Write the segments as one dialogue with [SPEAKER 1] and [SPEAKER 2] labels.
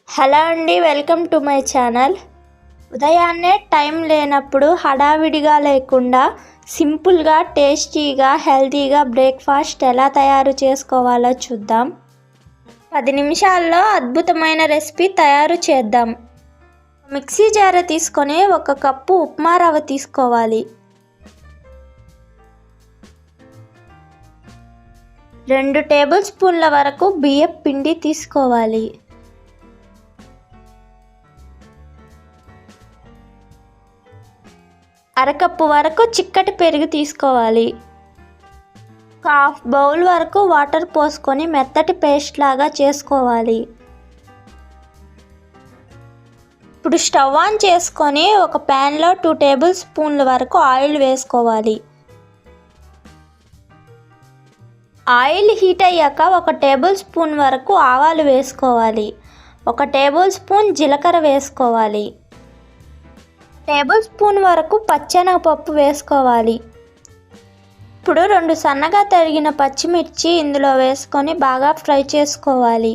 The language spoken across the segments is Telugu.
[SPEAKER 1] హలో అండి, వెల్కమ్ టు మై ఛానల్. ఉదయాన్నే టైం లేనప్పుడు హడావిడిగా లేకుండా సింపుల్గా, టేస్టీగా, హెల్తీగా బ్రేక్ఫాస్ట్ ఎలా తయారు చేసుకోవాలో చూద్దాం. 10 నిమిషాల్లో అద్భుతమైన రెసిపీ తయారు చేద్దాం. మిక్సీ జార్ తీసుకొని 1 కప్పు ఉప్మా రవ్వ తీసుకోవాలి. 2 టేబుల్ స్పూన్ల వరకు బియ్యం పిండి తీసుకోవాలి. అరకప్పు వరకు చిక్కటి పెరుగు తీసుకోవాలి. 1/2 బౌల్ వరకు వాటర్ పోసుకొని మెత్తటి పేస్ట్ లాగా చేసుకోవాలి. ఇప్పుడు స్టవ్ ఆన్ చేసుకొని ఒక ప్యాన్లో 2 టేబుల్ స్పూన్ల వరకు ఆయిల్ వేసుకోవాలి. ఆయిల్ హీట్ అయ్యాక 1 టేబుల్ స్పూన్ వరకు ఆవాలు వేసుకోవాలి. 1 టేబుల్ స్పూన్ జీలకర్ర వేసుకోవాలి. టేబుల్ స్పూన్ వరకు పచ్చెనగపప్పు వేసుకోవాలి. ఇప్పుడు 2 సన్నగా తరిగిన పచ్చిమిర్చి ఇందులో వేసుకొని బాగా ఫ్రై చేసుకోవాలి.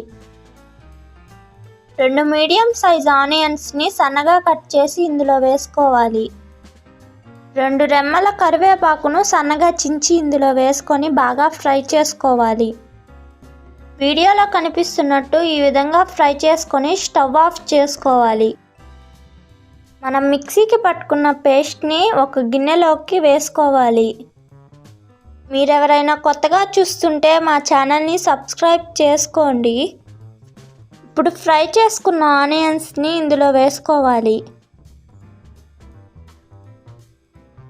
[SPEAKER 1] 2 మీడియం సైజ్ ఆనియన్స్ని సన్నగా కట్ చేసి ఇందులో వేసుకోవాలి. 2 రెమ్మల కరివేపాకును సన్నగా చించి ఇందులో వేసుకొని బాగా ఫ్రై చేసుకోవాలి. వీడియోలో కనిపిస్తున్నట్టు ఈ విధంగా ఫ్రై చేసుకొని స్టవ్ ఆఫ్ చేసుకోవాలి. మనం మిక్సీకి పట్టుకున్న పేస్ట్ని ఒక గిన్నెలోకి వేసుకోవాలి. మీరెవరైనా కొత్తగా చూస్తుంటే మా ఛానల్ని సబ్స్క్రైబ్ చేసుకోండి. ఇప్పుడు ఫ్రై చేసుకున్న ఆనియన్స్ని ఇందులో వేసుకోవాలి.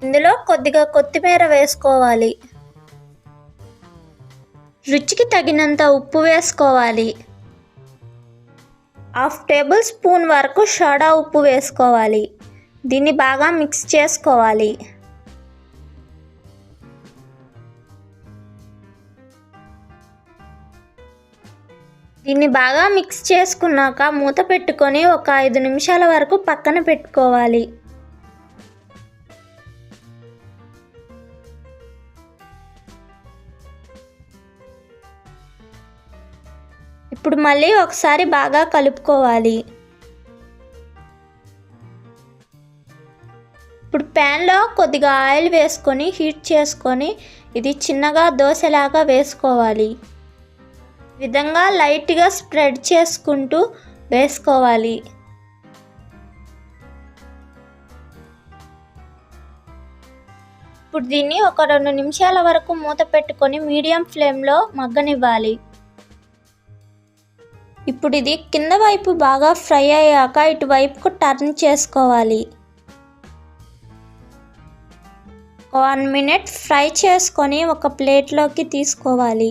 [SPEAKER 1] ఇందులో కొద్దిగా కొత్తిమీర వేసుకోవాలి. రుచికి తగినంత ఉప్పు వేసుకోవాలి. 1/2 టేబుల్ స్పూన్ వరకు సోడా ఉప్పు వేసుకోవాలి. దీన్ని బాగా మిక్స్ చేసుకోవాలి. దీన్ని బాగా మిక్స్ చేసుకున్నాక మూత పెట్టుకొని ఒక 5 నిమిషాల వరకు పక్కన పెట్టుకోవాలి. ఇప్పుడు మళ్ళీ ఒకసారి బాగా కలుపుకోవాలి. ఇప్పుడు ప్యాన్లో కొద్దిగా ఆయిల్ వేసుకొని హీట్ చేసుకొని ఇది చిన్నగా దోశలాగా వేసుకోవాలి. ఈ విధంగా లైట్గా స్ప్రెడ్ చేసుకుంటూ వేసుకోవాలి. ఇప్పుడు దీన్ని ఒక 2 నిమిషాల వరకు మూత పెట్టుకొని మీడియం ఫ్లేమ్లో మగ్గనివ్వాలి. ఇప్పుడు ఇది కింద వైపు బాగా ఫ్రై అయ్యాక ఇటువైపుకు టర్న్ చేసుకోవాలి. 1 మినిట్ ఫ్రై చేసుకొని ఒక ప్లేట్లోకి తీసుకోవాలి.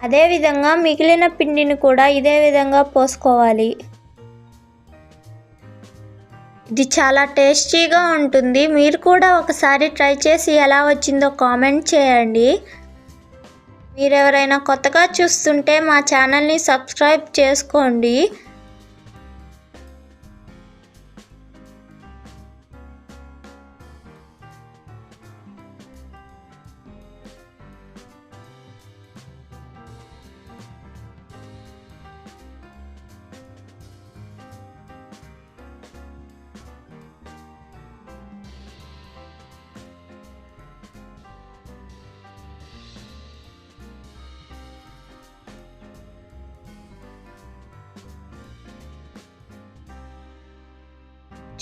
[SPEAKER 1] అదేవిధంగా మిగిలిన పిండిని కూడా ఇదే విధంగా పోసుకోవాలి. ఇది చాలా టేస్టీగా ఉంటుంది. మీరు కూడా ఒకసారి ట్రై చేసి ఎలా వచ్చిందో కామెంట్ చేయండి. మీరు ఎవరైనా కొత్తగా చూస్తుంటే మా ఛానల్ని సబ్స్క్రైబ్ చేసుకోండి.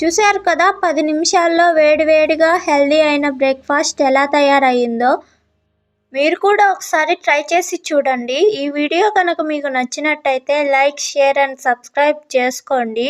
[SPEAKER 1] చూశారు కదా, 10 నిమిషాల్లో వేడివేడిగా హెల్దీ అయిన బ్రేక్ఫాస్ట్ ఎలా తయారయ్యిందో. మీరు కూడా ఒకసారి ట్రై చేసి చూడండి. ఈ వీడియో కనుక మీకు నచ్చినట్టయితే లైక్, షేర్ అండ్ సబ్స్క్రైబ్ చేసుకోండి.